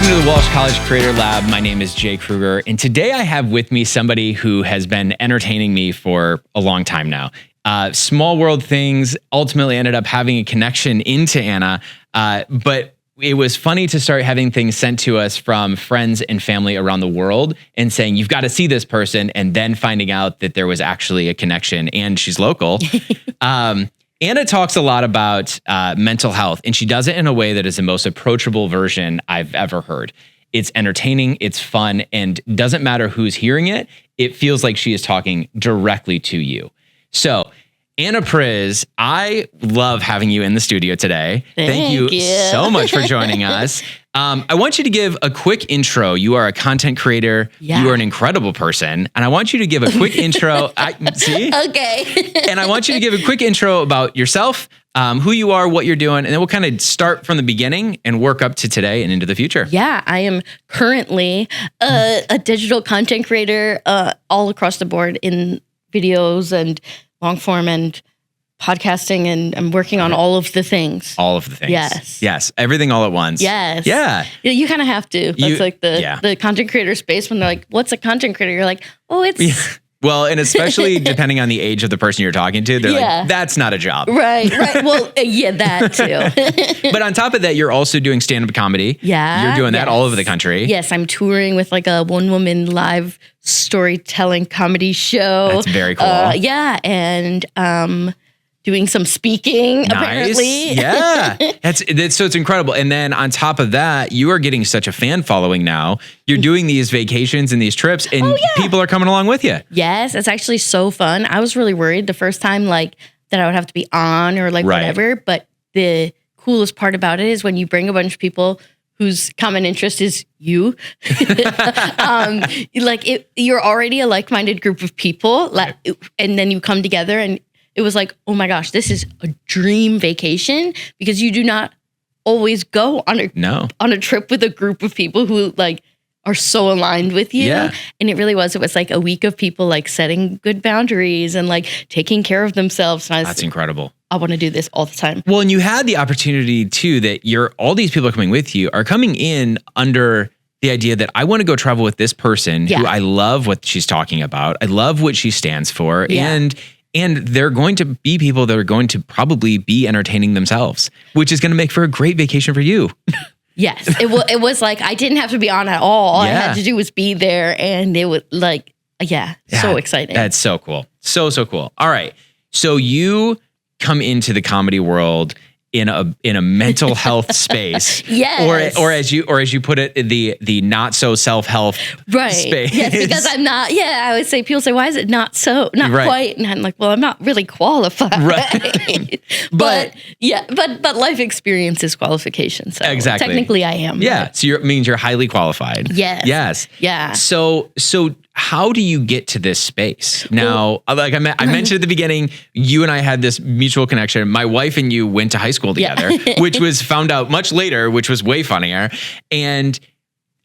Welcome to the Walsh College Creator Lab. My name is Jay Kruger, and today I have with me somebody who has been entertaining me for a long time now. Small world things ultimately ended up having a connection into Anna, but it was funny to start having things sent to us from friends and family around the world and saying, you've got to see this person, and then finding out that there was actually a connection and she's local. Anna talks a lot about mental health, and she does it in a way that is the most approachable version I've ever heard. It's entertaining, it's fun, and doesn't matter who's hearing it. It feels like she is talking directly to you. So, Anna Pryz, I love having you in the studio today. Thank you so much for joining us. I want you to give a quick intro. You are a content creator. Yeah. You are an incredible person. And I want you to give a quick intro. Okay. And I want you to give a quick intro about yourself, who you are, what you're doing, and then we'll kind of start from the beginning and work up to today and into the future. Yeah, I am currently a digital content creator all across the board in videos and long form and podcasting, and I'm working on all of the things. All of the things. Yes. Yes. Everything all at once. Yes. Yeah. You kind of have to. That's like the content creator space. When they're like, what's a content creator? You're like, oh, it's... Yeah. Well, and especially depending on the age of the person you're talking to, they're like, that's not a job. Right. Well, yeah, that too. But on top of that, you're also doing stand-up comedy. Yeah. You're doing that all over the country. Yes, I'm touring with like a one-woman live storytelling comedy show. That's very cool. Yeah, and doing some speaking, apparently. Yeah. So it's incredible. And then on top of that, you are getting such a fan following now. You're doing these vacations and these trips, and people are coming along with you. Yes, it's actually so fun. I was really worried the first time, like, that I would have to be on or like whatever. But the coolest part about it is when you bring a bunch of people whose common interest is you. You're already a like-minded group of people, and then you come together, and it was like, oh my gosh, this is a dream vacation, because you do not always go on a trip with a group of people who like are so aligned with you. Yeah. And it really was. It was like a week of people like setting good boundaries and like taking care of themselves. And that's incredible. I want to do this all the time. Well, and you had the opportunity too that all these people coming with you are coming in under the idea that I want to go travel with this person who I love what she's talking about. I love what she stands for. Yeah. And they're going to be people that are going to probably be entertaining themselves, which is going to make for a great vacation for you. Yes. It was like, I didn't have to be on at all. All I had to do was be there. And it was like, so exciting. That's so cool. So cool. All right. So you come into the comedy world in a mental health space. Yes. Or as you put it, the not so self-help space. Yes, because I'm not, I would say, people say, why is it not quite? And I'm like, well, I'm not really qualified. Right. but life experience is qualification. So exactly. Technically I am. Yeah. But. So it means you're highly qualified. Yes. Yeah. So how do you get to this space? Now, like I mentioned at the beginning, you and I had this mutual connection. My wife and you went to high school together, which was found out much later, which was way funnier. And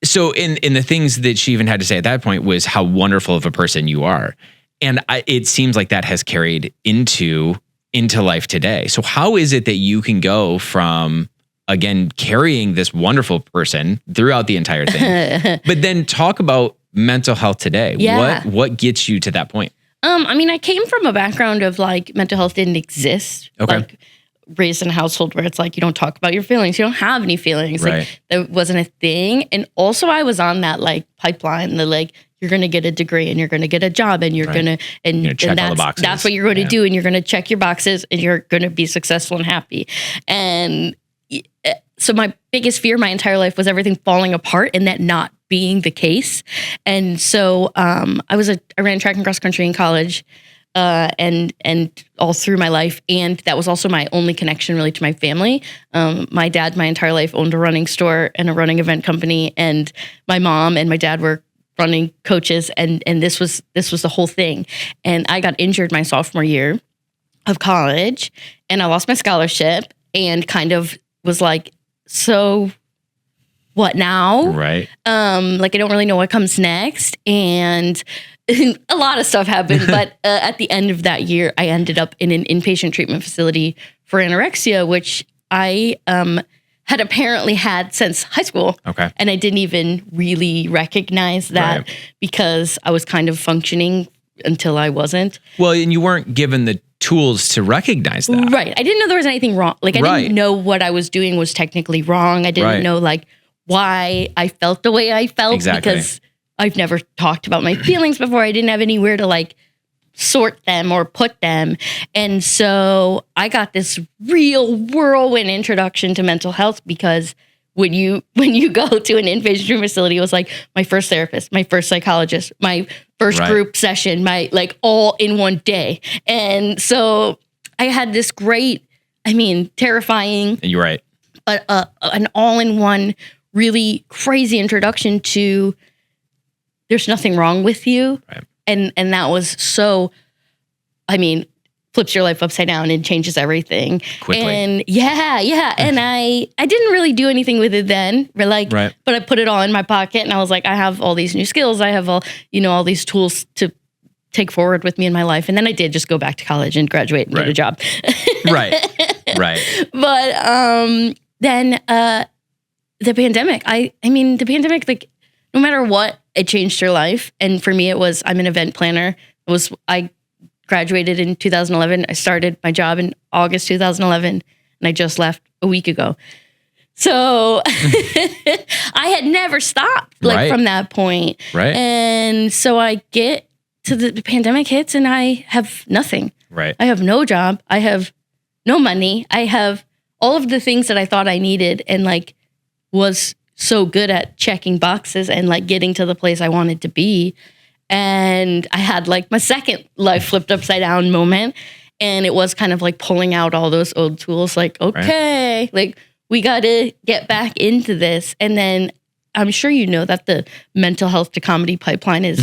so in the things that she even had to say at that point was how wonderful of a person you are. And it seems like that has carried into life today. So how is it that you can go from, again, carrying this wonderful person throughout the entire thing, but then talk about mental health today? Yeah. What gets you to that point? I came from a background of like mental health didn't exist. Okay. Like raised in a household where it's like, you don't talk about your feelings. You don't have any feelings. Right. Like that wasn't a thing. And also I was on that like pipeline, the like, you're going to get a degree and you're going to get a job and you're going to, and check all the boxes. That's what you're going to do. And you're going to check your boxes and you're going to be successful and happy. And so my biggest fear my entire life was everything falling apart and that not being the case. And so I ran track and cross country in college and all through my life. And that was also my only connection really to my family. My dad, my entire life, owned a running store and a running event company. And my mom and my dad were running coaches. And this was the whole thing. And I got injured my sophomore year of college and I lost my scholarship and kind of was like, so what now? Right. Like I don't really know what comes next. And a lot of stuff happened. But at the end of that year, I ended up in an inpatient treatment facility for anorexia, which I had apparently had since high school. Okay. And I didn't even really recognize that because I was kind of functioning until I wasn't. Well, and you weren't given the tools to recognize that. Right. I didn't know there was anything wrong. Like, I didn't know what I was doing was technically wrong. I didn't know, like, why I felt the way I felt because I've never talked about my feelings before. I didn't have anywhere to, like, sort them or put them. And so I got this real whirlwind introduction to mental health because when you go to an inpatient treatment facility, it was like my first therapist, my first psychologist, my first group session, my like all in one day. And so I had this great, terrifying. You're right. But an all-in-one, really crazy introduction to there's nothing wrong with you. Right. And that was so, flips your life upside down and changes everything. Quickly. And and I didn't really do anything with it then, but I put it all in my pocket and I was like, I have all these new skills. I have all these tools to take forward with me in my life. And then I did just go back to college and graduate and get a job. Right. But then the pandemic, the pandemic, like no matter what, it changed your life. And for me, it was, I'm an event planner. I graduated in 2011. I started my job in August 2011, and I just left a week ago. So I had never stopped from that point. Right. And so I get to the pandemic hits and I have nothing. Right. I have no job. I have no money. I have all of the things that I thought I needed and like was so good at checking boxes and like getting to the place I wanted to be. And I had like my second life flipped upside down moment. And it was kind of like pulling out all those old tools, like, okay, like we got to get back into this. And then I'm sure you know that the mental health to comedy pipeline is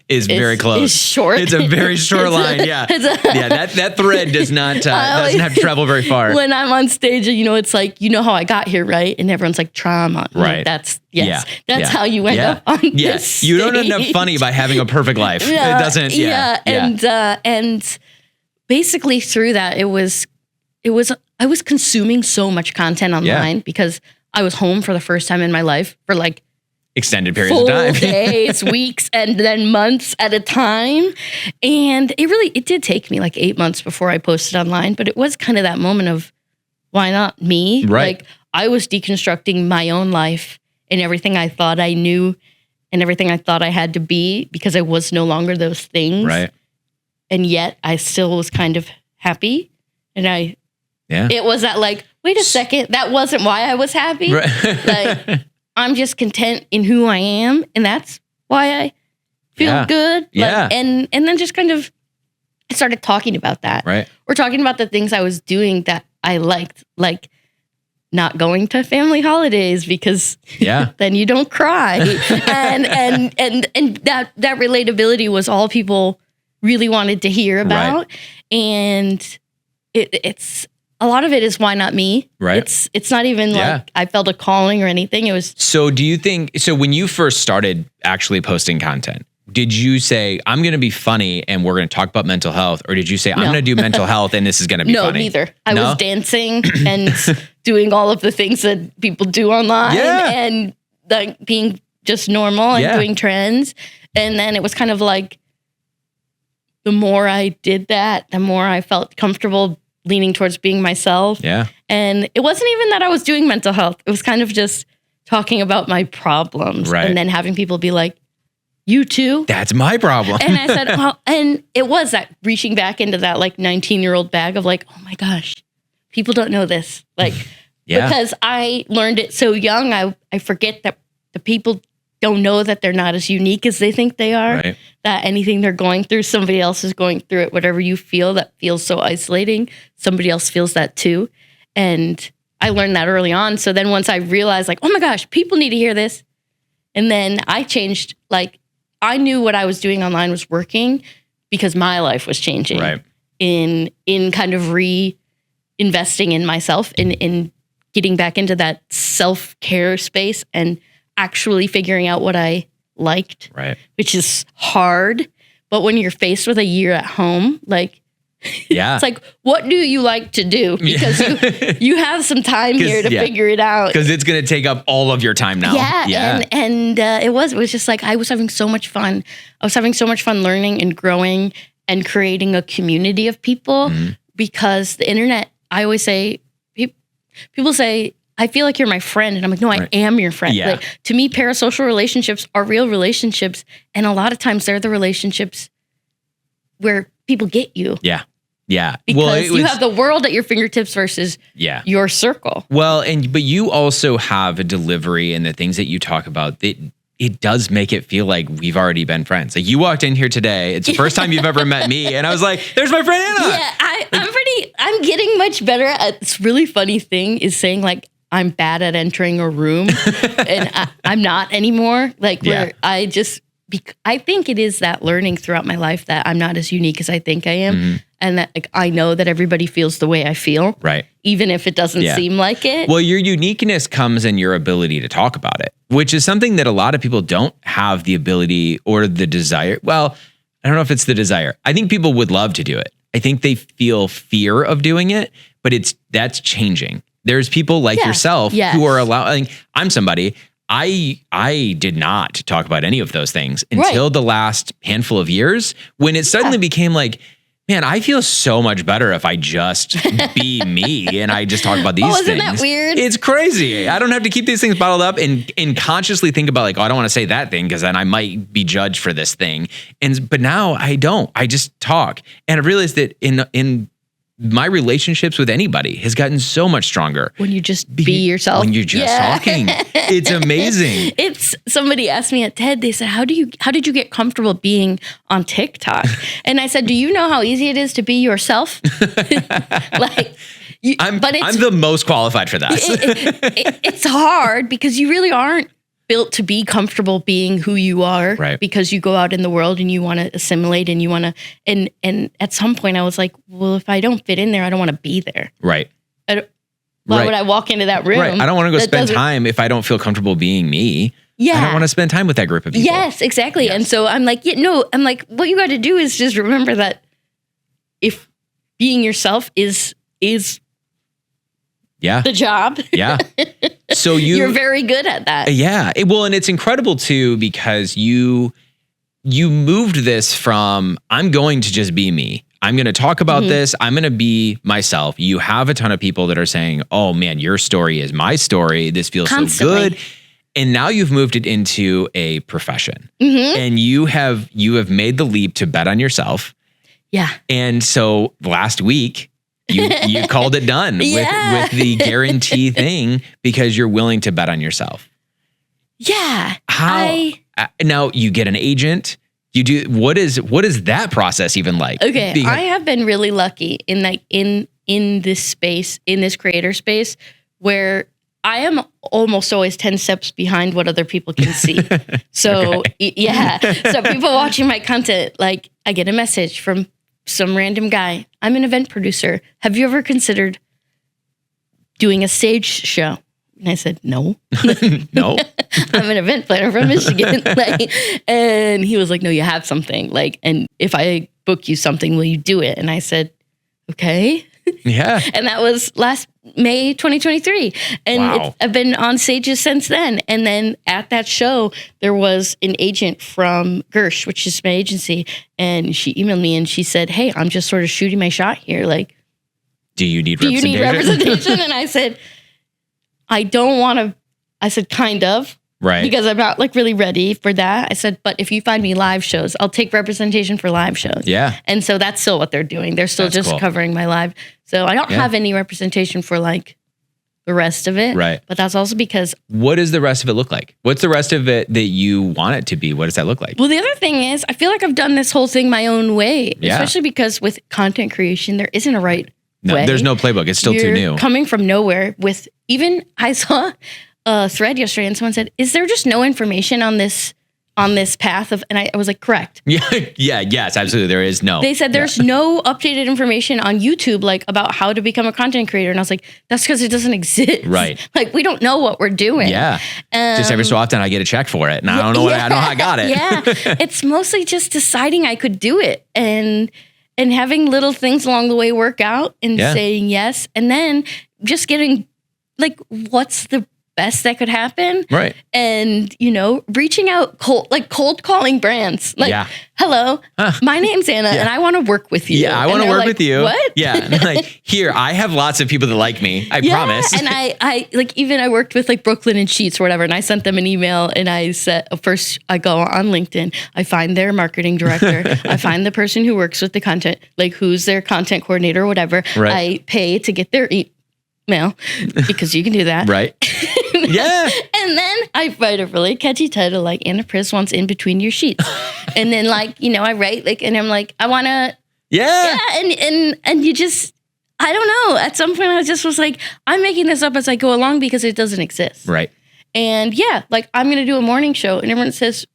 very close. Is short. It's a very short line. Yeah. That thread doesn't have to travel very far. When I'm on stage, it's like, how I got here, right? And everyone's like, trauma. Right. Like, that's how you end up on this stage. You don't end up funny by having a perfect life. It doesn't. And basically through that, I was consuming so much content online because I was home for the first time in my life for like extended periods of time. Days, weeks, and then months at a time. And it did take me like 8 months before I posted online, but it was kind of that moment of why not me? Right. Like I was deconstructing my own life and everything I thought I knew and everything I thought I had to be because I was no longer those things. Right. And yet I still was kind of happy. And it was that like, wait a second, that wasn't why I was happy. Right. Like, I'm just content in who I am, and that's why I feel good. Yeah. And then just kind of started talking about that. Right. We're talking about the things I was doing that I liked, like not going to family holidays because then you don't cry. and that relatability was all people really wanted to hear about. Right. And it's a lot of it is why not me? Right. It's not even like I felt a calling or anything. It was. So do you think, when you first started actually posting content, did you say, I'm going to be funny and we're going to talk about mental health? Or did you say, I'm going to do mental health and this is going to be funny? No, neither. I was dancing and doing all of the things that people do online and like being just normal and doing trends. And then it was kind of like, the more I did that, the more I felt comfortable leaning towards being myself. Yeah. And it wasn't even that I was doing mental health. It was kind of just talking about my problems. Right. And then having people be like, you too? That's my problem. And I said, well, and it was that reaching back into that like 19-year-old bag of like, oh my gosh, people don't know this. Like, because I learned it so young, I forget that the people don't know that they're not as unique as they think they are. Right. That anything they're going through, somebody else is going through it. Whatever you feel that feels so isolating, somebody else feels that too. And I learned that early on. So then once I realized like, oh my gosh, people need to hear this. And then I changed, like I knew what I was doing online was working because my life was changing. Right. In kind of reinvesting in myself, in getting back into that self-care space and actually figuring out what I liked, right? Which is hard. But when you're faced with a year at home, like Yeah. It's like, what do you like to do? Because you have some time here to figure it out. Because it's going to take up all of your time now. Yeah. And it was just like, I was having so much fun. I was having so much fun learning and growing and creating a community of people because the internet, I always say, people say, I feel like you're my friend. And I'm like, no, I am your friend. Yeah. Like, to me, parasocial relationships are real relationships. And a lot of times they're the relationships where people get you. Yeah. Yeah. Because you have the world at your fingertips versus your circle. Well, but you also have a delivery and the things that you talk about that it does make it feel like we've already been friends. Like you walked in here today. It's the first time you've ever met me. And I was like, there's my friend Anna. Yeah, I'm getting much better at this really funny thing is saying like, I'm bad at entering a room and I'm not anymore. Like where I think it is that learning throughout my life that I'm not as unique as I think I am. And that like, I know that everybody feels the way I feel. Right. Even if it doesn't seem like it. Well, your uniqueness comes in your ability to talk about it, which is something that a lot of people don't have the ability or the desire. Well, I don't know if it's the desire. I think people would love to do it. I think they feel fear of doing it, but that's changing. There's people like yourself who are allowing. I'm somebody. I did not talk about any of those things until the last handful of years when it suddenly became like, man, I feel so much better if I just be me and I just talk about these things. Isn't that weird? It's crazy. I don't have to keep these things bottled up and consciously think about like, oh, I don't want to say that thing because then I might be judged for this thing. But now I don't. I just talk. And I realized that in my relationships with anybody has gotten so much stronger. When you just be yourself. When you're just talking. It's amazing. Somebody asked me at TED, they said, how did you get comfortable being on TikTok? And I said, do you know how easy it is to be yourself? I'm the most qualified for that. It's hard because you really aren't built to be comfortable being who you are, right? Because you go out in the world and you want to assimilate and you want to, and at some point I was like, well, if I don't fit in there, I don't want to be there. Right. Why would I walk into that room? Right. I don't want to go spend time if I don't feel comfortable being me. Yeah. I don't want to spend time with that group of people. Yes, exactly. Yes. And so I'm like, what you got to do is just remember that if being yourself is the job. Yeah. So you're very good at that. Yeah. And it's incredible too, because you moved this from, I'm going to just be me. I'm going to talk about this. I'm going to be myself. You have a ton of people that are saying, oh man, your story is my story. This feels so good. And now you've moved it into a profession and you have made the leap to bet on yourself. Yeah. And so last week, you called it done with the guarantee thing because you're willing to bet on yourself. Yeah. Now you get an agent. You do what is that process even like? Okay, I have been really lucky in this space, in this creator space, where I am almost always 10 steps behind what other people can see. So so people watching my content, like I get a message from some random guy. I'm an event producer. Have you ever considered doing a stage show? And I said, no. No. I'm an event planner from Michigan. And he was like, no, you have something. And if I book you something, will you do it? And I said, okay. Yeah. And that was last May 2023. And I've been on stages since then. And then at that show, there was an agent from Gersh, which is my agency. And she emailed me and she said, hey, I'm just sort of shooting my shot here. Do you need representation? And I said, I don't want to. I said, kind of. Right. Because I'm not really ready for that. I said, but if you find me live shows, I'll take representation for live shows. Yeah. And so that's still what they're doing. They're still just covering my live. So I don't have any representation for the rest of it. Right. But that's also because. What does the rest of it look like? What's the rest of it that you want it to be? What does that look like? Well, the other thing is, I feel like I've done this whole thing my own way. Yeah. Especially because with content creation, there isn't a right way. There's no playbook. It's still too new. Coming from nowhere with I saw a thread yesterday and someone said, is there just no information on this path of, and I was like, correct. Yes, absolutely. There is no. They said there's no updated information on YouTube, about how to become a content creator. And I was like, that's because it doesn't exist. Right. We don't know what we're doing. Yeah. Just every so often I get a check for it and I don't know I know how I got it. Yeah. It's mostly just deciding I could do it. And and having little things along the way work out and saying yes. And then just getting like, what's the best that could happen? Right. And, reaching out cold calling brands. Like, hello, my name's Anna and I want to work with you. Yeah, I want to work with you. What? Yeah. And like, here, I have lots of people that like me. I promise. And I worked with like Brooklyn and Sheets or whatever, and I sent them an email and I said, first I go on LinkedIn, I find their marketing director, I find the person who works with the content, like who's their content coordinator or whatever. Right. I pay to get their email because you can do that. Right. Yeah. And then I write a really catchy title like Anna Pryz wants in between your sheets. And then I write and I'm like, I want to. Yeah. And you just, I don't know. At some point I just was like, I'm making this up as I go along because it doesn't exist. Right. And I'm going to do a morning show. And everyone says,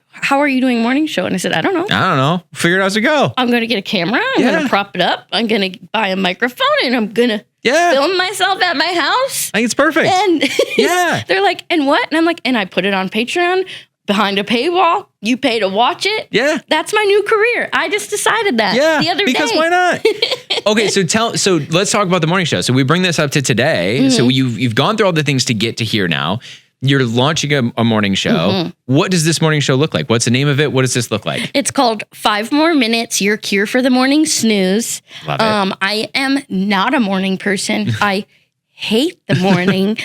how are you doing a morning show? And I said, I don't know. Figure it out as we go. I'm going to get a camera. I'm going to prop it up. I'm going to buy a microphone and I'm going to film myself at my house. I think it's perfect. And they're like, and what? And I'm like, and I put it on Patreon behind a paywall. You pay to watch it. Yeah. That's my new career. I just decided that the other day. Because why not? Okay, so let's talk about the morning show. So we bring this up to today. Mm-hmm. So you've gone through all the things to get to here now. You're launching a morning show. Mm-hmm. What does this morning show look like? What's the name of it? What does this look like? It's called 5 More Minutes, Your Cure for the Morning Snooze. Love it. I am not a morning person. I hate the morning.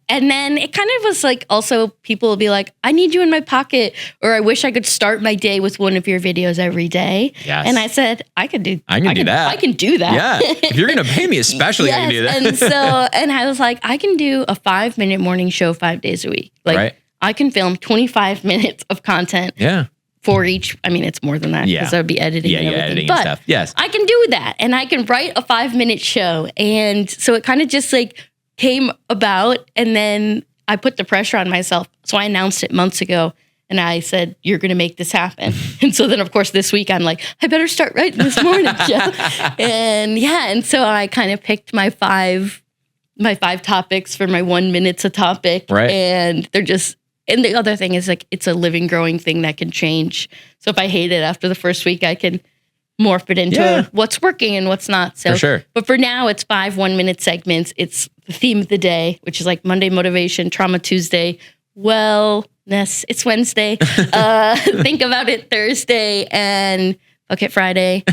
And then it kind of was like, also people will be like, I need you in my pocket, or I wish I could start my day with one of your videos every day. Yes. And I said, I can do that. I can do that. Yeah. If you're going to pay me especially, I can do that. And I was like, I can do a 5-minute morning show 5 days a week. Like I can film 25 minutes of content. Yeah. For each, I mean, it's more than that because I would be editing and everything. Editing but and stuff. Yes. I can do that, and I can write a 5-minute show. And so it kind of just like came about, and then I put the pressure on myself. So I announced it months ago, and I said, you're going to make this happen. And so then, of course, this week I'm like, I better start writing this morning show. And so I kind of picked my five topics for my 1 minute a topic. Right. And they're just, and the other thing is like, it's a living, growing thing that can change. So if I hate it after the first week, I can morph it into what's working and what's not. So, for sure. But for now, it's 5 1-minute segments. It's the theme of the day, which is like Monday motivation, trauma Tuesday, wellness. It's Wednesday. Think about it Thursday, and fuck it Friday.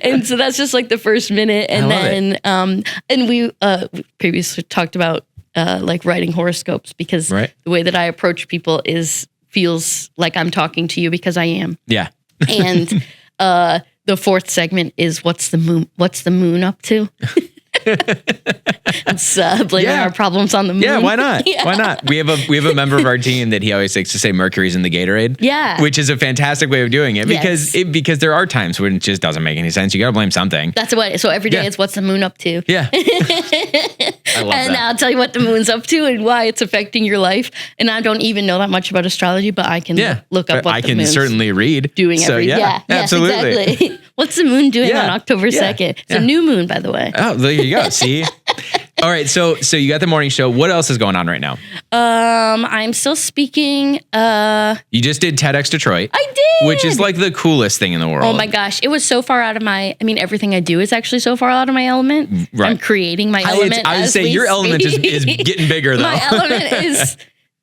And so that's just like the first minute. And then, and we previously talked about like writing horoscopes, because the way that I approach people feels like I'm talking to you, because I am. Yeah. And the fourth segment is what's the moon up to? It's blaming our problems on the moon. Yeah, why not? Why not? We have a member of our team that he always likes to say Mercury's in the Gatorade. Yeah. Which is a fantastic way of doing it, because there are times when it just doesn't make any sense. You got to blame something. That's what. So every day it's what's the moon up to? Yeah. I love and that. I'll tell you what the moon's up to and why it's affecting your life. And I don't even know that much about astrology, but I can look up what I the can moon's certainly read. Doing every yes, absolutely. Exactly. What's the moon doing on October 2nd? It's a new moon, by the way. Oh, there you go. See? All right. So you got the morning show. What else is going on right now? I'm still speaking. You just did TEDx Detroit. I did. Which is like the coolest thing in the world. Oh my gosh. It was so far out of everything I do is actually so far out of my element. Right. I'm creating my element. I would say your element is getting bigger though. My element is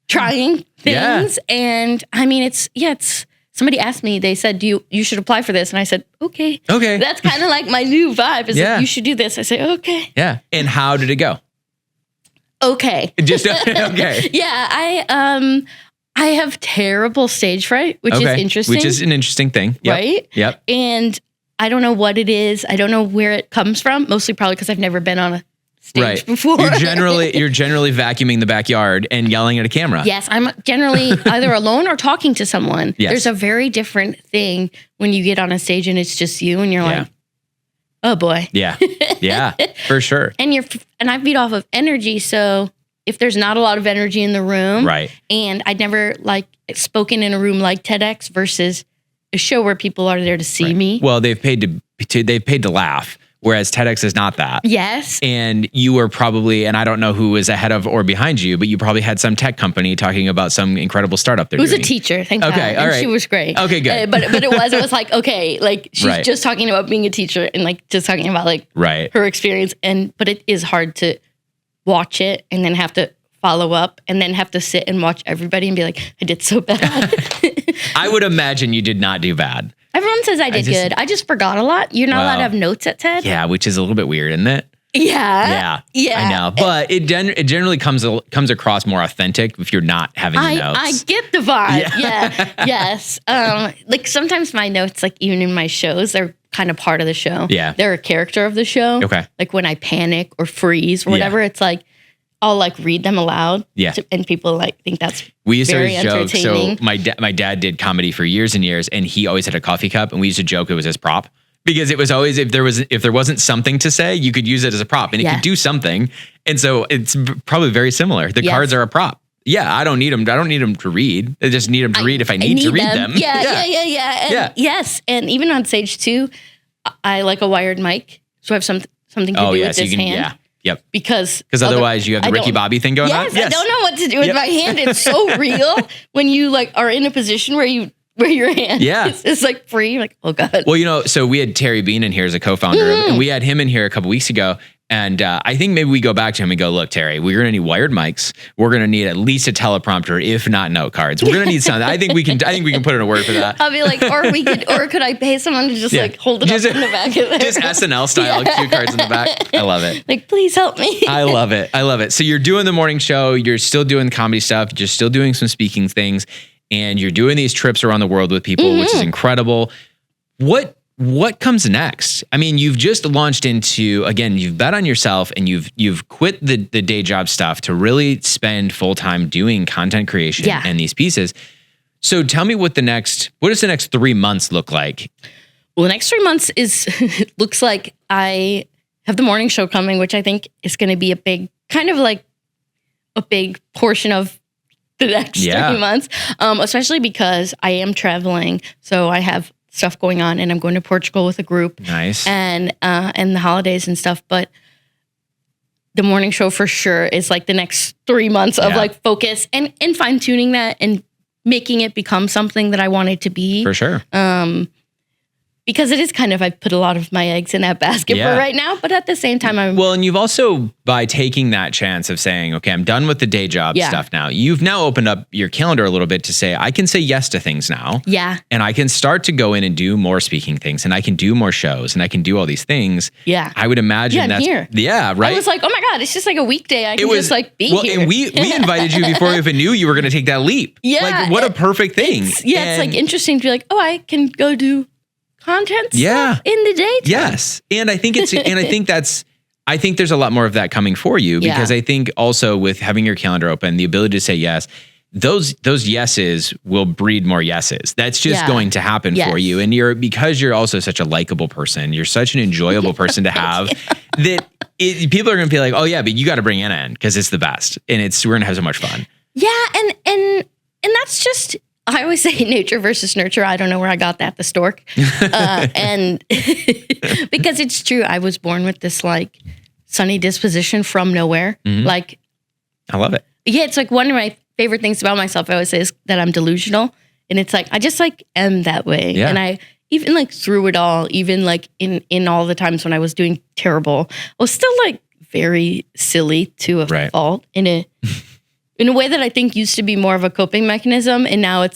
trying things. Yeah. And it's somebody asked me, they said, you should apply for this. And I said, okay. Okay. That's kind of like my new vibe is like, you should do this. I say, okay. Yeah. And how did it go? Okay. Just okay. Yeah. I have terrible stage fright, which is interesting. Which is an interesting thing. Yep. Right? Yep. And I don't know what it is. I don't know where it comes from. Mostly probably because I've never been on a stage before. You're generally vacuuming the backyard and yelling at a camera. Yes, I'm generally either alone or talking to someone. Yes. There's a very different thing when you get on a stage and it's just you and you're like, oh boy. Yeah. Yeah, for sure. And I feed off of energy, so if there's not a lot of energy in the room, and I'd never spoken in a room like TEDx versus a show where people are there to see me. Well, they've paid to laugh, whereas TEDx is not that. Yes. And you were probably, and I don't know who was ahead of or behind you, but you probably had some tech company talking about some incredible startup they're doing. It was a teacher, thank God. Okay, all right. And she was great. Okay, good. But it was like, okay, like she's Right. just talking about being a teacher and like just talking about like Right. her experience. But it is hard to watch it and then have to follow up and then have to sit and watch everybody and be like, I did so bad. I would imagine you did not do bad. Everyone says I did good. I just forgot a lot. You're not allowed to have notes at TED. Yeah, which is a little bit weird, isn't it? Yeah. I know. But it generally comes across more authentic if you're not having the notes. I get the vibe. Yeah. Yes. Like sometimes my notes, like even in my shows, they're kind of part of the show. Yeah. They're a character of the show. Okay. Like when I panic or freeze or whatever, it's like I'll like read them aloud. Yeah. And people like think that's we used very to joke. So entertaining. my dad did comedy for years and years, and he always had a coffee cup, and we used to joke it was his prop. Because it was always if there wasn't something to say, you could use it as a prop, and it could do something. And so it's probably very similar. The cards are a prop. Yeah, I don't need them. I don't need them to read. I just need them to read if I need to read them. Yeah. And yes, and even on stage too, I like a wired mic, so I have something to do with this hand. Yeah. Yep. Because otherwise you have the Ricky Bobby thing going on. Yes, I don't know what to do with my hand. It's so real when you like are in a position where your hand is like free. You're like, oh God. Well, so we had Terry Bean in here as a co-founder, and we had him in here a couple weeks ago. And I think maybe we go back to him and go, look, Terry, we're going to need wired mics. We're going to need at least a teleprompter, if not note cards. We're going to need something. I think we can put in a word for that. I'll be like, or could I pay someone to just like hold it up in the back of there? Just SNL style cue cards in the back. I love it. Like, please help me. I love it. So you're doing the morning show. You're still doing comedy stuff. You're still doing some speaking things. And you're doing these trips around the world with people, which is incredible. What comes next? I mean, you've just launched into, again, you've bet on yourself and you've quit the day job stuff to really spend full time doing content creation and these pieces. So tell me what does the next 3 months look like? Well, the next 3 months looks like I have the morning show coming, which I think is going to be a big portion of the next 3 months, especially because I am traveling. So I have stuff going on and I'm going to Portugal with a group. Nice. And the holidays and stuff. But the morning show for sure is like the next 3 months of like focus and fine tuning that and making it become something that I want it to be. For sure. Because it is kind of, I put a lot of my eggs in that basket for right now, but at the same time, and you've also, by taking that chance of saying, okay, I'm done with the day job stuff now, you've now opened up your calendar a little bit to say, I can say yes to things now. Yeah. And I can start to go in and do more speaking things, and I can do more shows, and I can do all these things. Yeah. I would imagine that's here. Yeah, right? I was like, oh my God, it's just like a weekday. I can just like be here. And we invited you before we even knew you were going to take that leap. Yeah. Like, what a perfect thing. It's like interesting to be like, oh, I can go do content stuff in the daytime. Yes. And I think I think there's a lot more of that coming for you because I think also with having your calendar open, the ability to say yes, those yeses will breed more yeses. That's just going to happen for you. And because you're also such a likable person, you're such an enjoyable person to have that people are going to be like, oh yeah, but you got to bring Anna in because it's the best. And we're going to have so much fun. Yeah. And that's just, I always say nature versus nurture. I don't know where I got that, the stork. And because it's true, I was born with this like sunny disposition from nowhere. Like, I love it. Yeah, it's like one of my favorite things about myself, I always say, is that I'm delusional. And it's like, I just like am that way. Yeah. And I, even like through it all, even like in all the times when I was doing terrible, I was still like very silly to a fault in a way that I think used to be more of a coping mechanism. And now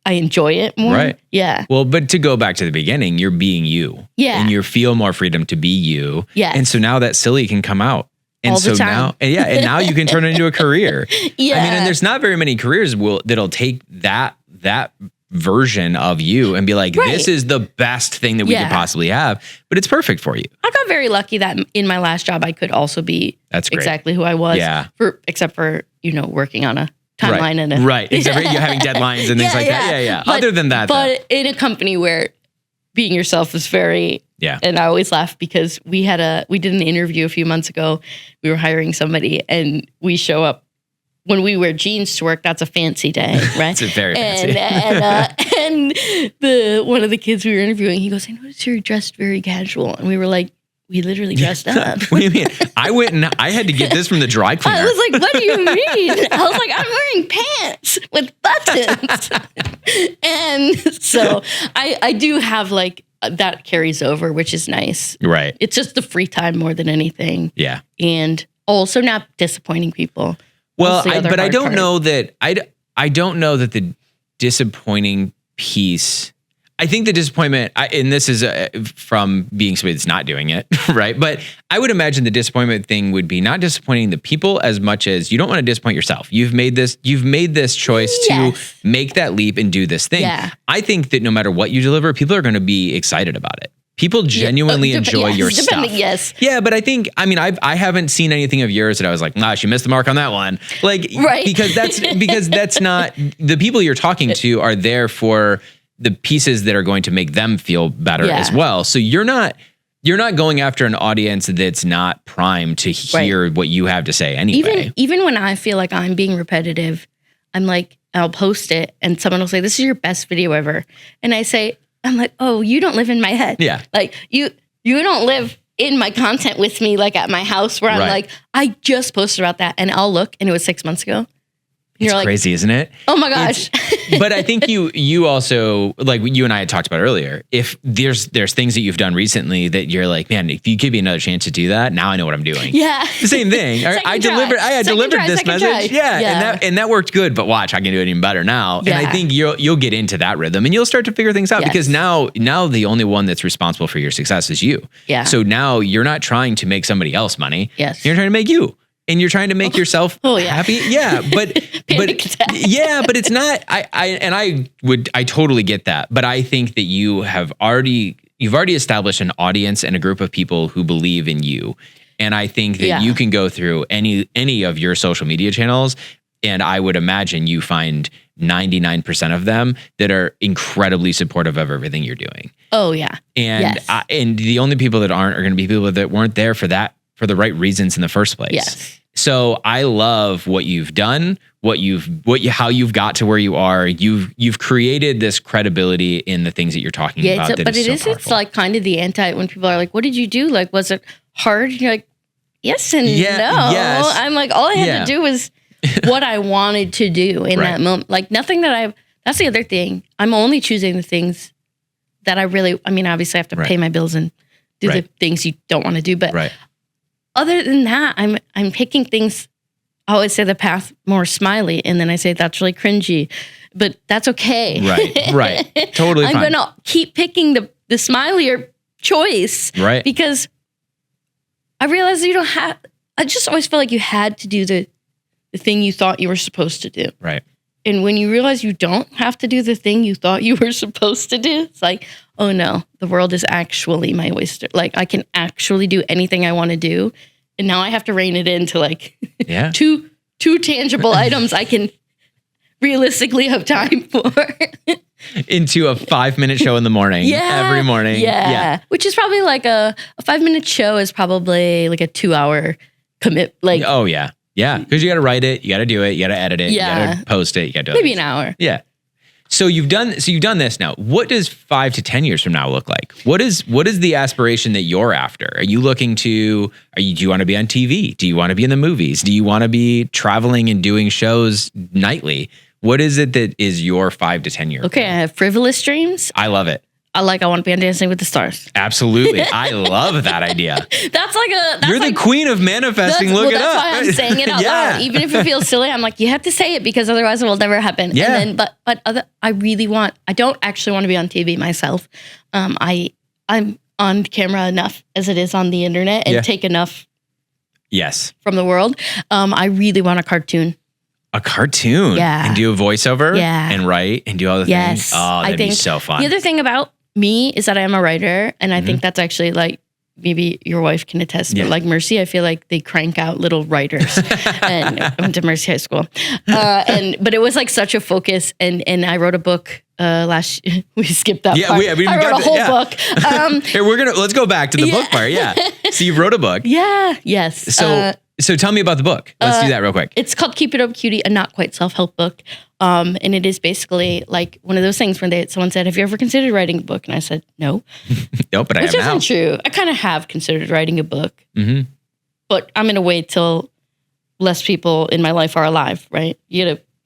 I enjoy it more. Right. Yeah. Well, but to go back to the beginning, you're being you. Yeah. And you feel more freedom to be you. Yeah. And so now that silly can come out. And all the time. And now you can turn it into a career. Yeah. I mean, and there's not very many careers that'll take that version of you and be like, this is the best thing that we could possibly have, but it's perfect for you. I got very lucky that in my last job, I could also be exactly who I was. Yeah. Except for, working on a timeline and except for you having deadlines and things like that. Yeah. But, other than that, but in a company where being yourself is very, and I always laugh because we did an interview a few months ago. We were hiring somebody and we show up when we wear jeans to work, that's a fancy day, right? It's very fancy. And the one of the kids we were interviewing, he goes, I noticed you're dressed very casual. And we were like, we literally dressed up. What do you mean? I went and I had to get this from the dry cleaner. I was like, what do you mean? I was like, I'm wearing pants with buttons. And so I do have like, that carries over, which is nice. Right. It's just the free time more than anything. Yeah. And also not disappointing people. Well, but I don't know that I don't know that the disappointing piece. I think the disappointment, and this is from being somebody that's not doing it, right? But I would imagine the disappointment thing would be not disappointing the people as much as you don't want to disappoint yourself. You've made this choice to make that leap and do this thing. Yeah. I think that no matter what you deliver, people are going to be excited about it. People genuinely enjoy your stuff. Yes. Yeah, but I haven't seen anything of yours that I was like, she missed the mark on that one. Like, right. because that's not the people you're talking to are there for the pieces that are going to make them feel better as well. So you're not going after an audience that's not primed to hear what you have to say anyway. Even when I feel like I'm being repetitive, I'm like, I'll post it and someone will say, this is your best video ever. And I'm like, oh, you don't live in my head. Yeah. Like you don't live in my content with me, like at my house where I'm like, I just posted about that and I'll look and it was 6 months ago. It's crazy, isn't it? Oh my gosh. But I think you also, like you and I had talked about earlier, if there's things that you've done recently that you're like, man, if you give me another chance to do that, now I know what I'm doing. Yeah. The same thing. I delivered this message. Yeah. And that worked good, but watch, I can do it even better now. Yeah. And I think you'll get into that rhythm and you'll start to figure things out because now the only one that's responsible for your success is you. Yeah. So now you're not trying to make somebody else money. Yes. You're trying to make you. And you're trying to make yourself happy. Yeah. But it's not, I totally get that. But I think that you've already established an audience and a group of people who believe in you. And I think that you can go through any of your social media channels. And I would imagine you find 99% of them that are incredibly supportive of everything you're doing. Oh yeah. And and the only people that aren't are going to be people that weren't there for the right reasons in the first place. Yes. So I love what you've done, how you've got to where you are. You've created this credibility in the things that you're talking about. It's like kind of the when people are like, what did you do? Like, was it hard? You're like, yes and no. Yes. I'm like, all I had to do was what I wanted to do in that moment. Like nothing that's the other thing. I'm only choosing the things that obviously I have to pay my bills and do the things you don't want to do. But other than that, I'm picking things. I always say the path more smiley, and then I say that's really cringy, but that's okay. Right. Totally fine. I'm gonna keep picking the smilier choice, right? Because I realize you don't have. I just always felt like you had to do the thing you thought you were supposed to do, right? And when you realize you don't have to do the thing you thought you were supposed to do, it's like, oh no, the world is actually my oyster. Like I can actually do anything I want to do. And now I have to rein it into like two tangible items I can realistically have time for. Into a 5-minute show in the morning. Every morning. Yeah. Which is probably like a 5-minute show is probably like a 2-hour commit. Like, oh yeah. Yeah, because you got to write it, you got to do it, you got to edit it, you got to post it, you got to do it. Maybe an hour. Yeah. So you've done this now. What does 5 to 10 years from now look like? What is the aspiration that you're after? Are you looking to? Do you want to be on TV? Do you want to be in the movies? Do you want to be traveling and doing shows nightly? What is it that is your 5 to 10 year? Okay, I have frivolous dreams. I love it. I want to be on Dancing with the Stars. Absolutely. I love that idea. You're the queen of manifesting. Look it up. That's why I'm saying it out loud. Even if it feels silly, I'm like, you have to say it because otherwise it will never happen. Yeah. And then, I don't actually want to be on TV myself. I'm on camera enough as it is on the internet and take enough from the world. I really want a cartoon. A cartoon? Yeah. And do a voiceover? Yeah. And write and do all the things? Oh, that'd be so fun. The other thing about me is that I am a writer, and I think that's actually like maybe your wife can attest. But like Mercy, I feel like they crank out little writers. And I went to Mercy High School, but it was like such a focus. And I wrote a book we skipped that part. I wrote a whole book. Here let's go back to the book part. Yeah. So you wrote a book. Yeah. Yes. So So tell me about the book. Let's do that real quick. It's called Keep It Up, Cutie, a not quite self-help book. And it is basically like one of those things when someone said, have you ever considered writing a book? And I said, no. Nope, but I have now. Which isn't true. I kind of have considered writing a book. Mm-hmm. But I'm going to wait till less people in my life are alive, right? You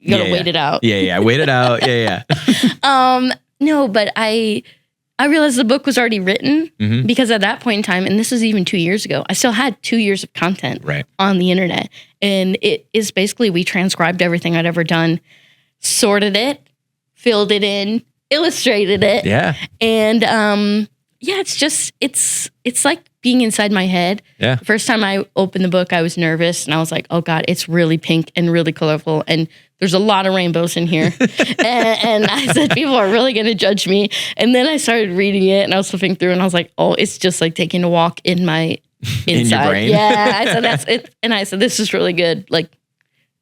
gotta wait it out. Yeah. Wait it out. Yeah. No, but I realized the book was already written because at that point in time, and this was even 2 years ago, I still had 2 years of content on the internet. And it is basically, we transcribed everything I'd ever done, sorted it, filled it in, illustrated it. Yeah. And it's like being inside my head. Yeah. The first time I opened the book, I was nervous and I was like, oh God, it's really pink and really colorful. And there's a lot of rainbows in here. and I said, people are really going to judge me. And then I started reading it and I was flipping through and I was like, oh, it's just like taking a walk in my inside. In your brain? Yeah. I said, that's it. And I said, this is really good. Like,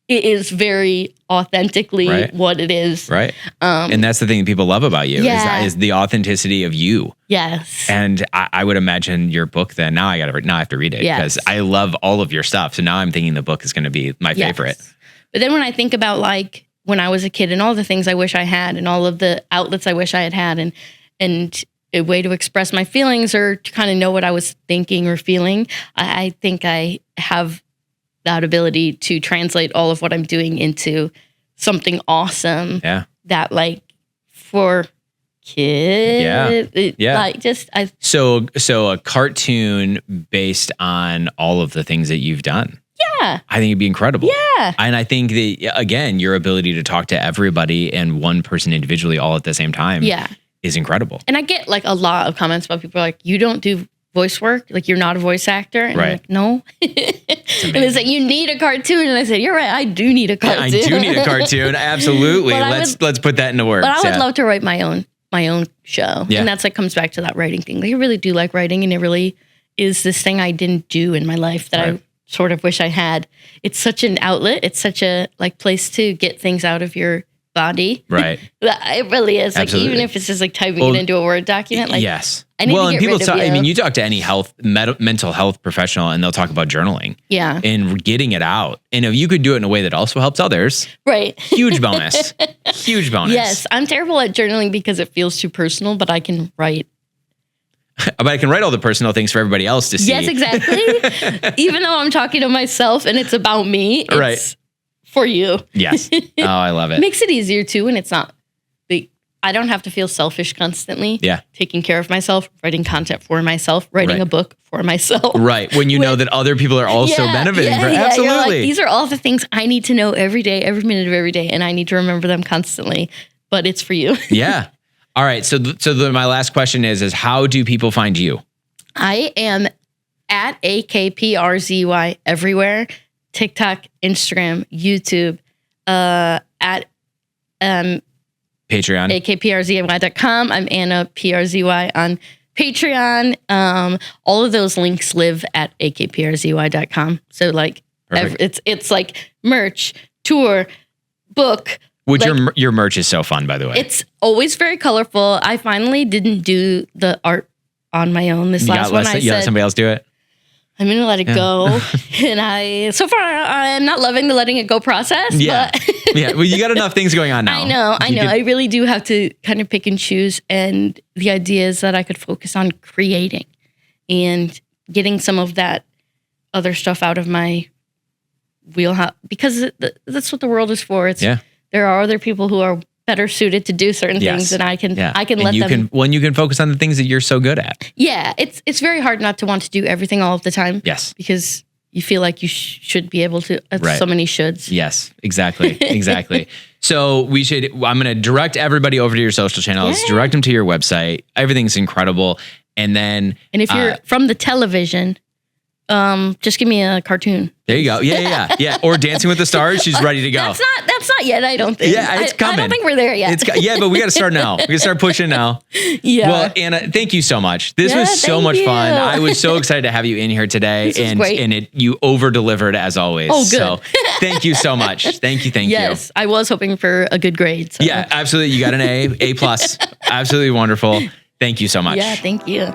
it is very authentically what it is. Right. And that's the thing that people love about you is the authenticity of you. Yes. And I would imagine your book then, now I have to read it because I love all of your stuff. So now I'm thinking the book is going to be my favorite. But then when I think about like when I was a kid and all the things I wish I had and all of the outlets I wish I had had and a way to express my feelings or to kind of know what I was thinking or feeling, I think I have that ability to translate all of what I'm doing into something awesome. Yeah. That like for kids. Like just So a cartoon based on all of the things that you've done. Yeah. I think it'd be incredible. Yeah. And I think that again, your ability to talk to everybody and one person individually all at the same time is incredible. And I get like a lot of comments about people like, you don't do voice work, like you're not a voice actor. And I'm like, no. And they say, you need a cartoon. And I said, you're right, I do need a cartoon. I do need a cartoon. Absolutely. Let's put that into words. But I would love to write my own show. Yeah. And that's like comes back to that writing thing. Like, I really do like writing, and it really is this thing I didn't do in my life that I sort of wish I had. It's such an outlet. It's such a like place to get things out of your body. Right. It really is. Absolutely. Like even if it's just like typing it into a Word document. Like yes. I need to get rid of you. I mean, you talk to any mental health professional and they'll talk about journaling. Yeah. And getting it out. And if you could do it in a way that also helps others. Right. Huge bonus. Huge bonus. Yes. I'm terrible at journaling because it feels too personal, but I can write. But I can write all the personal things for everybody else to see. Yes, exactly. Even though I'm talking to myself and it's about me, it's for you. Yes. Oh, I love it. Makes it easier too, and it's not. I don't have to feel selfish constantly. Yeah. Taking care of myself, writing content for myself, writing a book for myself. Right. When you know that other people are also benefiting from it. Absolutely. You're like, these are all the things I need to know every day, every minute of every day, and I need to remember them constantly. But it's for you. Yeah. All right. So my last question is how do people find you? I am at AKPRZY everywhere. TikTok, Instagram, YouTube, at Patreon. AKPRZY.com. I'm Anna Pryzbylski on Patreon. All of those links live at AKPRZY.com. So like it's like merch, tour, book. Which your merch is so fun, by the way. It's always very colorful. I finally didn't do the art on my own. This last one, I said, let somebody else do it? I'm going to let it go. And so far, I'm not loving the letting it go process. Yeah. But Yeah. Well, you got enough things going on now. I know. I really do have to kind of pick and choose. And the idea is that I could focus on creating and getting some of that other stuff out of my wheelhouse, because that's what the world is for. There are other people who are better suited to do certain things, and I can let them. You can focus on the things that you're so good at. Yeah, it's very hard not to want to do everything all of the time. Yes, because you feel like you should be able to. So many shoulds. Yes, exactly, exactly. So I'm going to direct everybody over to your social channels. Yeah. Direct them to your website. Everything's incredible, and if you're from the television. Just give me a cartoon. There you go. Yeah. Or Dancing with the Stars. She's ready to go. That's not yet. I don't think. Yeah, it's coming. I don't think we're there yet. But we got to start now. We got to start pushing now. Yeah. Well, Anna, thank you so much. This was so much fun. I was so excited to have you in here today, and you over delivered as always. Oh, good. So thank you so much. Thank you. Yes, I was hoping for a good grade. So. Yeah, absolutely. You got an A+. Absolutely wonderful. Thank you so much. Yeah, thank you.